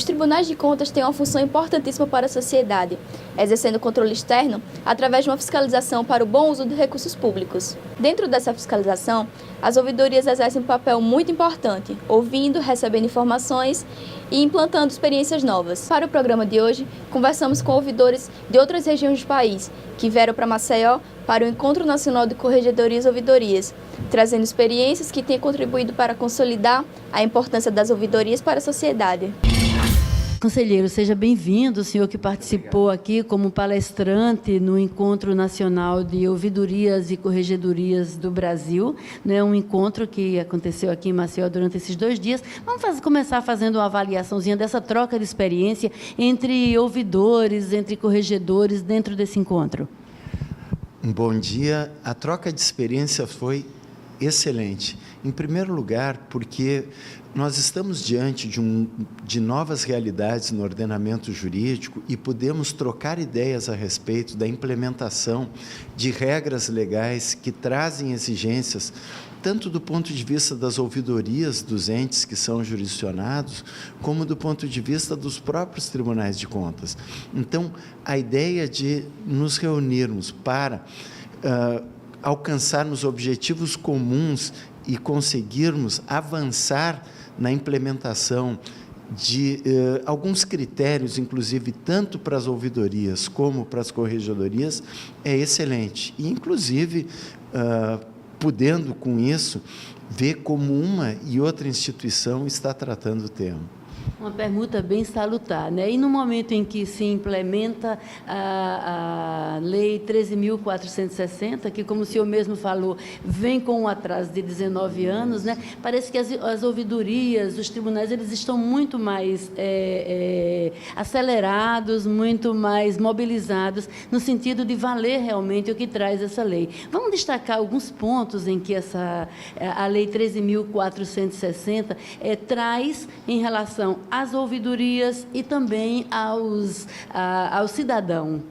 Os tribunais de contas têm uma função importantíssima para a sociedade, exercendo controle externo através de uma fiscalização para o bom uso de recursos públicos. Dentro dessa fiscalização, as ouvidorias exercem um papel muito importante, ouvindo, recebendo informações e implantando experiências novas. Para o programa de hoje, conversamos com ouvidores de outras regiões do país, que vieram para Maceió para o Encontro Nacional de Corregedorias e Ouvidorias, trazendo experiências que têm contribuído para consolidar a importância das ouvidorias para a sociedade. Conselheiro, seja bem-vindo, o senhor que participou aqui como palestrante no Encontro Nacional de Ouvidorias e Corregedorias do Brasil, né? Um encontro que aconteceu aqui em Maceió durante esses 2 dias. Vamos começar fazendo uma avaliaçãozinha dessa troca de experiência entre ouvidores, entre corregedores, dentro desse encontro. Um bom dia. A troca de experiência foi excelente. Em primeiro lugar, porque nós estamos diante de novas realidades no ordenamento jurídico e podemos trocar ideias a respeito da implementação de regras legais que trazem exigências, tanto do ponto de vista das ouvidorias dos entes que são jurisdicionados, como do ponto de vista dos próprios tribunais de contas. Então, a ideia de nos reunirmos para alcançarmos objetivos comuns e conseguirmos avançar na implementação de alguns critérios, inclusive tanto para as ouvidorias como para as corregedorias, é excelente. E, inclusive, podendo, com isso, ver como uma e outra instituição está tratando o tema. Uma permuta bem salutar, né? E no momento em que se implementa a Lei 13.460, que, como o senhor mesmo falou, vem com um atraso de 19 anos, né? Parece que as ouvidorias, os tribunais, eles estão muito mais acelerados, muito mais mobilizados, no sentido de valer realmente o que traz essa lei. Vamos destacar alguns pontos em que a Lei 13.460 traz em relação às ouvidorias e também ao cidadão.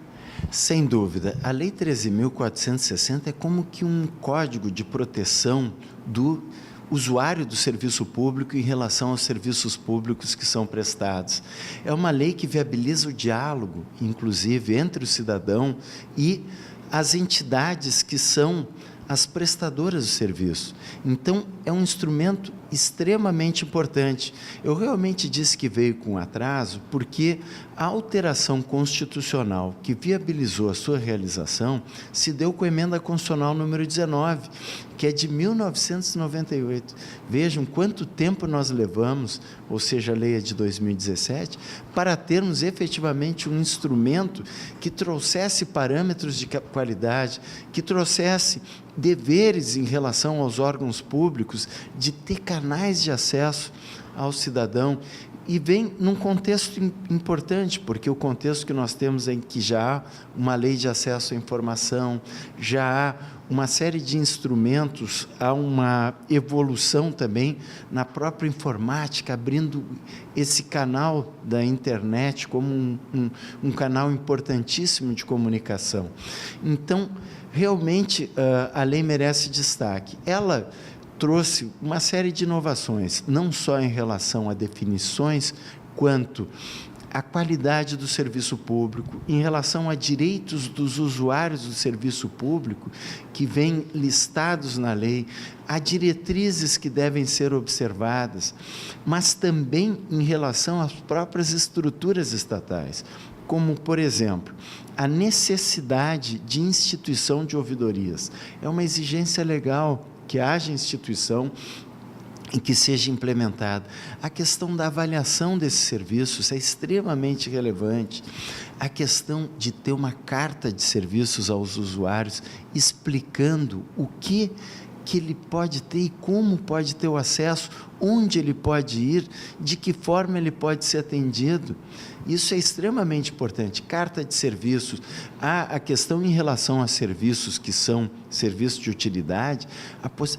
Sem dúvida. A Lei 13.460 é como que um código de proteção do usuário do serviço público em relação aos serviços públicos que são prestados. É uma lei que viabiliza o diálogo, inclusive, entre o cidadão e as entidades que são as prestadoras do serviço. Então, é um instrumento extremamente importante. Eu realmente disse que veio com atraso porque a alteração constitucional que viabilizou a sua realização se deu com a emenda constitucional número 19, que é de 1998. Vejam quanto tempo nós levamos, ou seja, a lei é de 2017, para termos efetivamente um instrumento que trouxesse parâmetros de qualidade, que trouxesse deveres em relação aos órgãos públicos de ter canais de acesso ao cidadão. E vem num contexto importante, porque o contexto que nós temos é que já há uma lei de acesso à informação, já há uma série de instrumentos, há uma evolução também na própria informática, abrindo esse canal da internet como um canal importantíssimo de comunicação. Então, realmente, a lei merece destaque. Ela trouxe uma série de inovações, não só em relação a definições, quanto a qualidade do serviço público, em relação a direitos dos usuários do serviço público, que vêm listados na lei, há diretrizes que devem ser observadas, mas também em relação às próprias estruturas estatais, como, por exemplo, a necessidade de instituição de ouvidorias. É uma exigência legal que haja instituição e que seja implementada. A questão da avaliação desses serviços é extremamente relevante. A questão de ter uma carta de serviços aos usuários explicando o que ele pode ter e como pode ter o acesso, onde ele pode ir, de que forma ele pode ser atendido. Isso é extremamente importante. Carta de serviços, a questão em relação a serviços que são serviços de utilidade,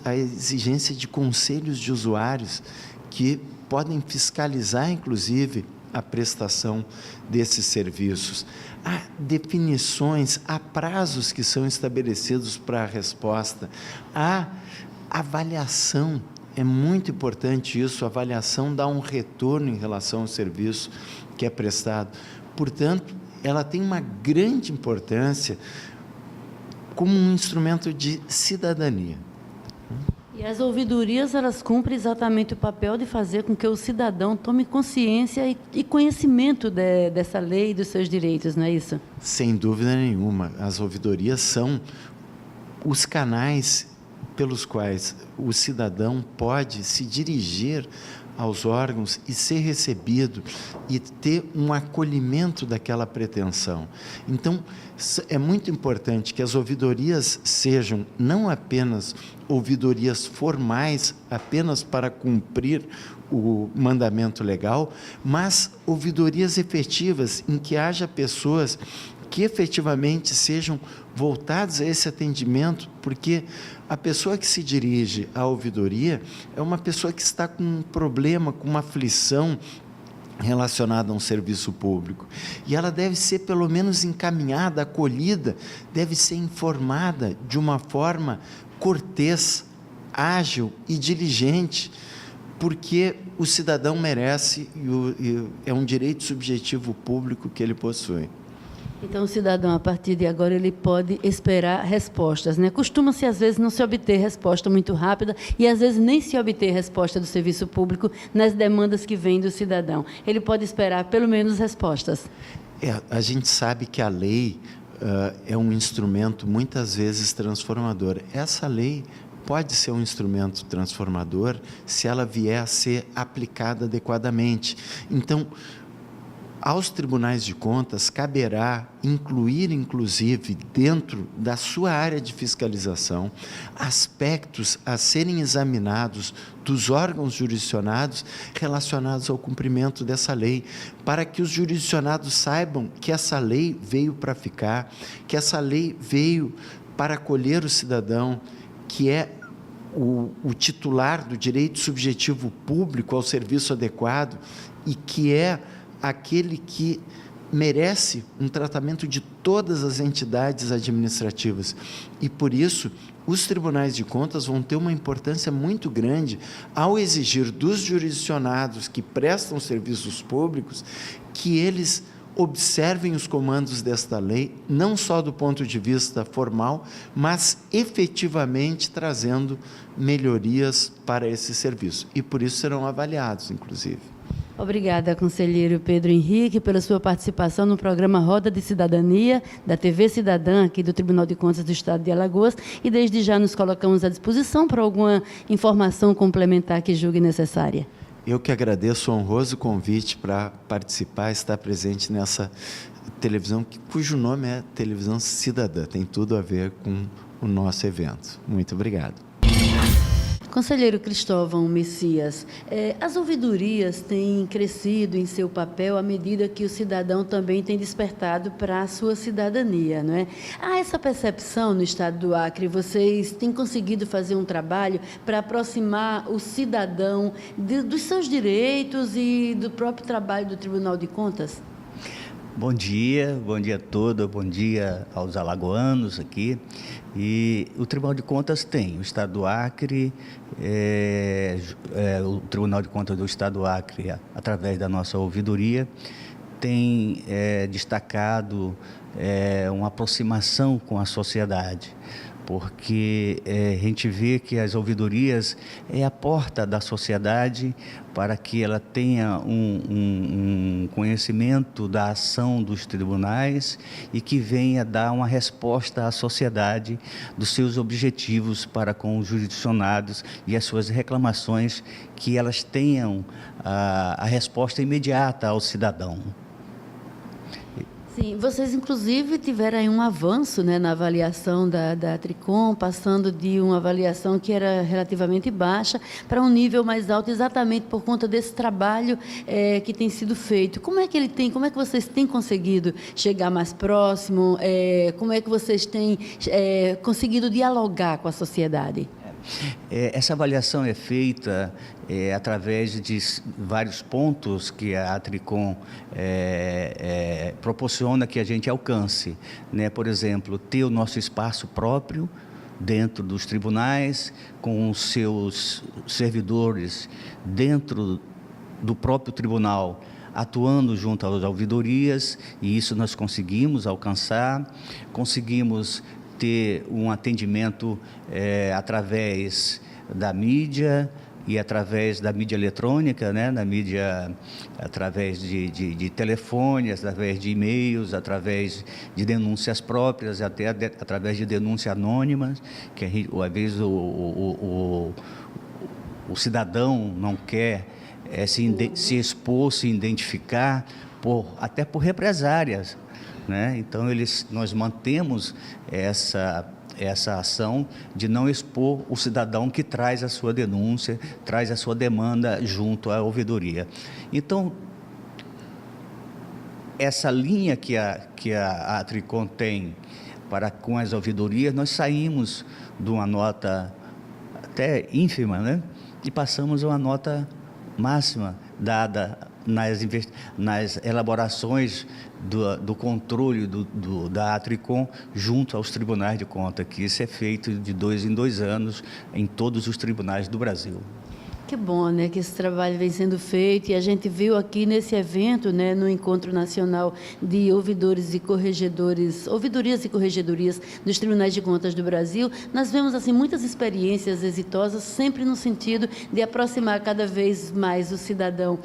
a exigência de conselhos de usuários que podem fiscalizar, inclusive, a prestação desses serviços. Há definições, há prazos que são estabelecidos para a resposta, há avaliação. é muito importante isso, a avaliação dá um retorno em relação ao serviço que é prestado. Portanto, ela tem uma grande importância como um instrumento de cidadania. E as ouvidorias, elas cumprem exatamente o papel de fazer com que o cidadão tome consciência e conhecimento dessa lei e dos seus direitos, não é isso? Sem dúvida nenhuma. As ouvidorias são os canais pelos quais o cidadão pode se dirigir aos órgãos e ser recebido e ter um acolhimento daquela pretensão. Então, é muito importante que as ouvidorias sejam não apenas ouvidorias formais, apenas para cumprir o mandamento legal, mas ouvidorias efetivas, em que haja pessoas que efetivamente sejam voltados a esse atendimento, porque a pessoa que se dirige à ouvidoria é uma pessoa que está com um problema, com uma aflição relacionada a um serviço público. E ela deve ser pelo menos encaminhada, acolhida, deve ser informada de uma forma cortês, ágil e diligente, porque o cidadão merece e é um direito subjetivo público que ele possui. Então, o cidadão, a partir de agora, ele pode esperar respostas, né? Costuma-se, às vezes, não se obter resposta muito rápida e, às vezes, nem se obter resposta do serviço público nas demandas que vêm do cidadão. Ele pode esperar, pelo menos, respostas. A gente sabe que a lei é um instrumento, muitas vezes, transformador. Essa lei pode ser um instrumento transformador se ela vier a ser aplicada adequadamente. Então, aos tribunais de contas caberá incluir, inclusive, dentro da sua área de fiscalização, aspectos a serem examinados dos órgãos jurisdicionados relacionados ao cumprimento dessa lei, para que os jurisdicionados saibam que essa lei veio para ficar, que essa lei veio para acolher o cidadão, que é o titular do direito subjetivo público ao serviço adequado e que é aquele que merece um tratamento de todas as entidades administrativas. E, por isso, os tribunais de contas vão ter uma importância muito grande ao exigir dos jurisdicionados que prestam serviços públicos que eles observem os comandos desta lei, não só do ponto de vista formal, mas efetivamente trazendo melhorias para esse serviço. E, por isso, serão avaliados, inclusive. Obrigada, conselheiro Pedro Henrique, pela sua participação no programa Roda de Cidadania, da TV Cidadã, aqui do Tribunal de Contas do Estado de Alagoas, e desde já nos colocamos à disposição para alguma informação complementar que julgue necessária. Eu que agradeço o honroso convite para participar, estar presente nessa televisão, cujo nome é Televisão Cidadã, tem tudo a ver com o nosso evento. Muito obrigado. Conselheiro Cristóvão Messias, as ouvidorias têm crescido em seu papel à medida que o cidadão também tem despertado para a sua cidadania, não é? Há essa percepção no estado do Acre, vocês têm conseguido fazer um trabalho para aproximar o cidadão dos seus direitos e do próprio trabalho do Tribunal de Contas? Bom dia a todos, bom dia aos alagoanos aqui. E o Tribunal de Contas tem, o Estado do Acre, o Tribunal de Contas do Estado do Acre, através da nossa ouvidoria, tem destacado uma aproximação com a sociedade, porque a gente vê que as ouvidorias é a porta da sociedade para que ela tenha um conhecimento da ação dos tribunais e que venha dar uma resposta à sociedade dos seus objetivos para com os jurisdicionados e as suas reclamações, que elas tenham a resposta imediata ao cidadão. Sim, vocês inclusive tiveram aí um avanço, né, na avaliação da Tricom, passando de uma avaliação que era relativamente baixa para um nível mais alto, exatamente por conta desse trabalho que tem sido feito. Como é que vocês têm conseguido chegar mais próximo? Como é que vocês têm conseguido dialogar com a sociedade? Essa avaliação é feita através de vários pontos que a Tricom proporciona que a gente alcance, né? Por exemplo, ter o nosso espaço próprio, dentro dos tribunais, com os seus servidores dentro do próprio tribunal, atuando junto às ouvidorias, e isso nós conseguimos alcançar, conseguimos ter um atendimento através da mídia e através da mídia eletrônica, né? Na mídia, através de telefones, através de e-mails, através de denúncias próprias, até através de denúncias anônimas, que às vezes o cidadão não quer se expor, se identificar, até por represárias, né? Então, nós mantemos essa ação de não expor o cidadão que traz a sua denúncia, traz a sua demanda junto à ouvidoria. Então, essa linha que a Atricom tem com as ouvidorias, nós saímos de uma nota até ínfima, né? E passamos a uma nota máxima dada nas elaborações do controle da Atricom junto aos tribunais de contas, que isso é feito de 2 em 2 anos em todos os tribunais do Brasil. Que bom, né, que esse trabalho vem sendo feito, e a gente viu aqui nesse evento, né, no Encontro Nacional de Ouvidores e Corregedores, Ouvidorias e Corregedorias dos Tribunais de Contas do Brasil, nós vemos assim muitas experiências exitosas, sempre no sentido de aproximar cada vez mais o cidadão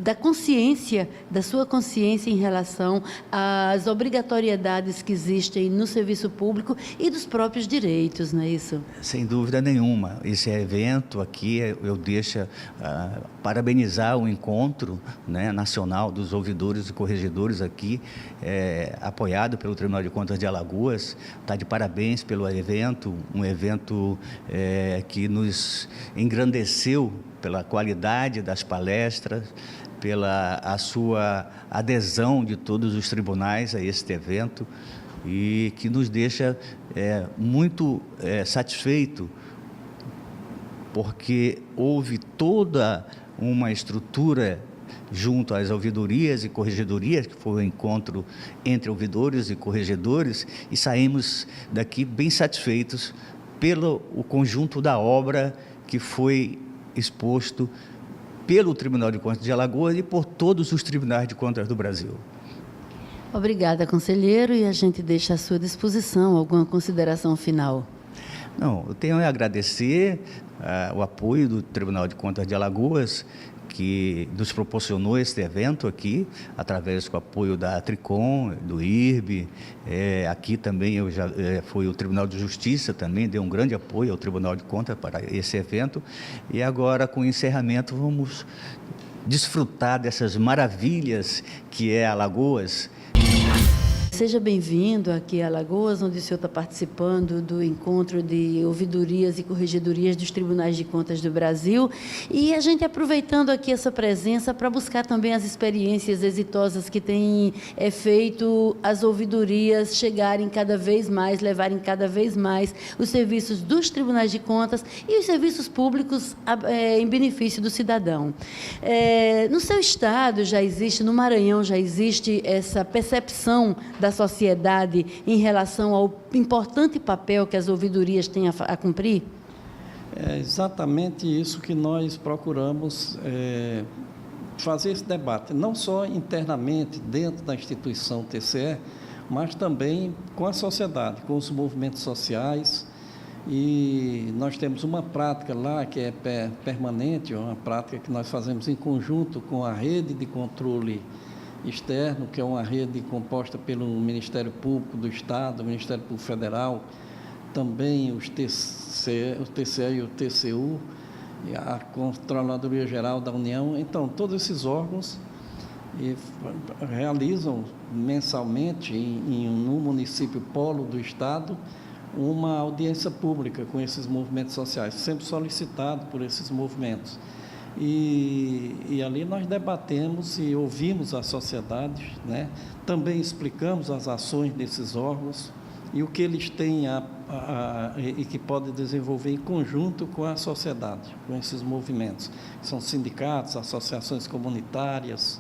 da consciência, da sua consciência em relação às obrigatoriedades que existem no serviço público e dos próprios direitos, não é isso? Sem dúvida nenhuma. Esse evento aqui, eu deixo parabenizar o encontro, né, nacional dos ouvidores e corregedores aqui, apoiado pelo Tribunal de Contas de Alagoas. Está de parabéns pelo evento, um evento que nos engrandeceu pela qualidade das palestras, pela a sua adesão de todos os tribunais a este evento, e que nos deixa muito satisfeito, porque houve toda uma estrutura junto às ouvidorias e corregedorias, que foi o encontro entre ouvidores e corregedores, e saímos daqui bem satisfeitos pelo o conjunto da obra que foi exposto pelo Tribunal de Contas de Alagoas e por todos os tribunais de contas do Brasil. Obrigada, conselheiro, e a gente deixa à sua disposição alguma consideração final. Não, eu tenho a agradecer o apoio do Tribunal de Contas de Alagoas, que nos proporcionou este evento aqui, através do apoio da Atricom, do IRB. Aqui também foi o Tribunal de Justiça, também deu um grande apoio ao Tribunal de Contas para esse evento. E agora, com o encerramento, vamos desfrutar dessas maravilhas que é Alagoas. Seja bem-vindo aqui a Alagoas, onde o senhor está participando do encontro de ouvidorias e corregedorias dos Tribunais de Contas do Brasil. E a gente aproveitando aqui essa presença para buscar também as experiências exitosas que têm feito as ouvidorias chegarem cada vez mais, levarem cada vez mais os serviços dos Tribunais de Contas e os serviços públicos em benefício do cidadão. No seu estado já existe, no Maranhão já existe essa percepção da sociedade em relação ao importante papel que as ouvidorias têm a cumprir? É exatamente isso que nós procuramos fazer esse debate, não só internamente dentro da instituição TCE, mas também com a sociedade, com os movimentos sociais. E nós temos uma prática lá que é permanente, uma prática que nós fazemos em conjunto com a rede de controle externo, que é uma rede composta pelo Ministério Público do Estado, o Ministério Público Federal, também os TCE e o TCU, e a Controladoria Geral da União. Então, todos esses órgãos realizam mensalmente, no município polo do Estado, uma audiência pública com esses movimentos sociais, sempre solicitado por esses movimentos. E ali nós debatemos e ouvimos a sociedade, né? Também explicamos as ações desses órgãos e o que eles têm e que podem desenvolver em conjunto com a sociedade, com esses movimentos. São sindicatos, associações comunitárias,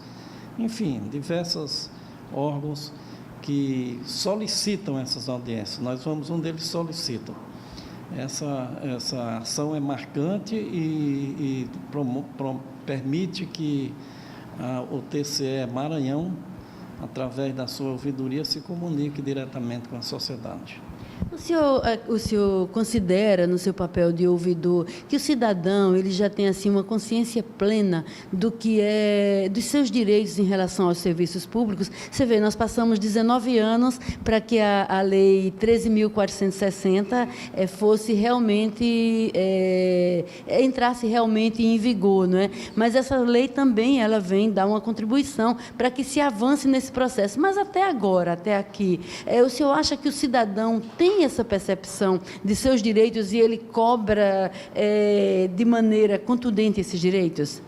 enfim, diversos órgãos que solicitam essas audiências. Nós vamos um deles solicitam. Essa ação é marcante e permite que o TCE Maranhão, através da sua ouvidoria, se comunique diretamente com a sociedade. O senhor considera, no seu papel de ouvidor, que o cidadão ele já tem assim uma consciência plena do que é dos seus direitos em relação aos serviços públicos? Você vê, nós passamos 19 anos para que a Lei 13.460 fosse realmente entrasse realmente em vigor, não é? Mas essa lei também ela vem dar uma contribuição para que se avance nesse processo. Mas até agora, até aqui, o senhor acha que o cidadão tem essa percepção de seus direitos e ele cobra de maneira contundente esses direitos?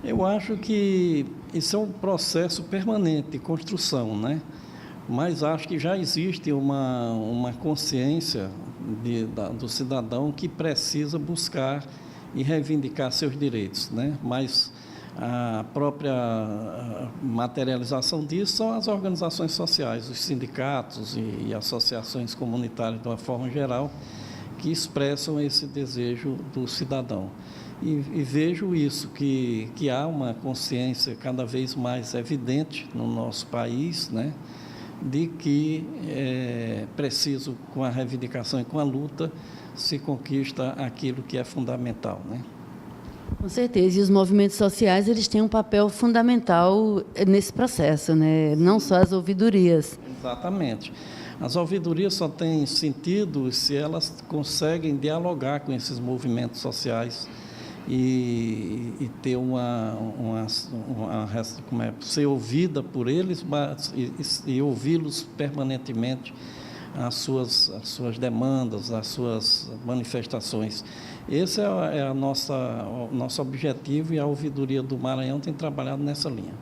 Eu acho que isso é um processo permanente de construção, né? Mas acho que já existe uma consciência do cidadão que precisa buscar e reivindicar seus direitos, né? Mas a própria materialização disso são as organizações sociais, os sindicatos e associações comunitárias, de uma forma geral, que expressam esse desejo do cidadão. E vejo isso, que há uma consciência cada vez mais evidente no nosso país, né, de que é preciso, com a reivindicação e com a luta, se conquista aquilo que é fundamental, né? Com certeza, e os movimentos sociais eles têm um papel fundamental nesse processo, né? Não só as ouvidorias. Exatamente. As ouvidorias só têm sentido se elas conseguem dialogar com esses movimentos sociais e ter ser ouvida por eles e ouvi-los permanentemente as suas demandas, as suas manifestações. Esse é o nosso objetivo e a ouvidoria do Maranhão tem trabalhado nessa linha.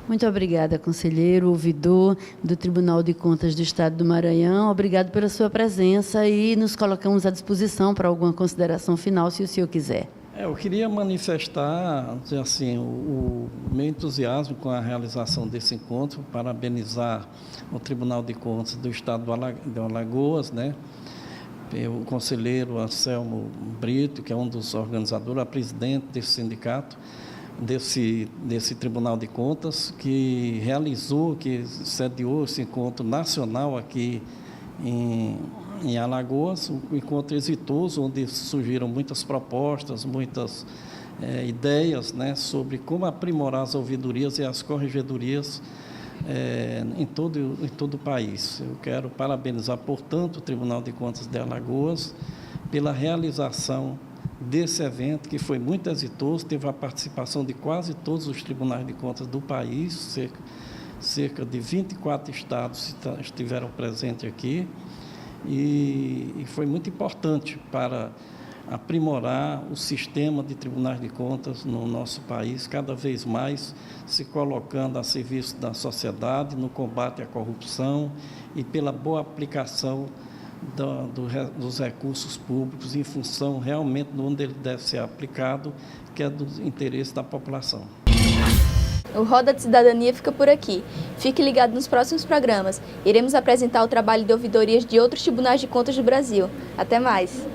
Muito obrigada, conselheiro, ouvidor do Tribunal de Contas do Estado do Maranhão. Obrigado pela sua presença e nos colocamos à disposição para alguma consideração final, se o senhor quiser. Eu queria manifestar assim, o meu entusiasmo com a realização desse encontro, parabenizar o Tribunal de Contas do Estado de Alagoas, né? O conselheiro Anselmo Brito, que é um dos organizadores, a presidente desse sindicato, desse Tribunal de Contas, que sediou esse encontro nacional aqui em Alagoas, um encontro exitoso, onde surgiram muitas propostas, muitas ideias, né, sobre como aprimorar as ouvidorias e as corregedorias em todo o país. Eu quero parabenizar, portanto, o Tribunal de Contas de Alagoas pela realização desse evento, que foi muito exitoso, teve a participação de quase todos os tribunais de contas do país, cerca de 24 estados estiveram presentes aqui, e foi muito importante para aprimorar o sistema de tribunais de contas no nosso país, cada vez mais se colocando a serviço da sociedade, no combate à corrupção e pela boa aplicação dos recursos públicos em função realmente de onde ele deve ser aplicado, que é do interesse da população. O Roda de Cidadania fica por aqui. Fique ligado nos próximos programas. Iremos apresentar o trabalho de ouvidorias de outros tribunais de contas do Brasil. Até mais!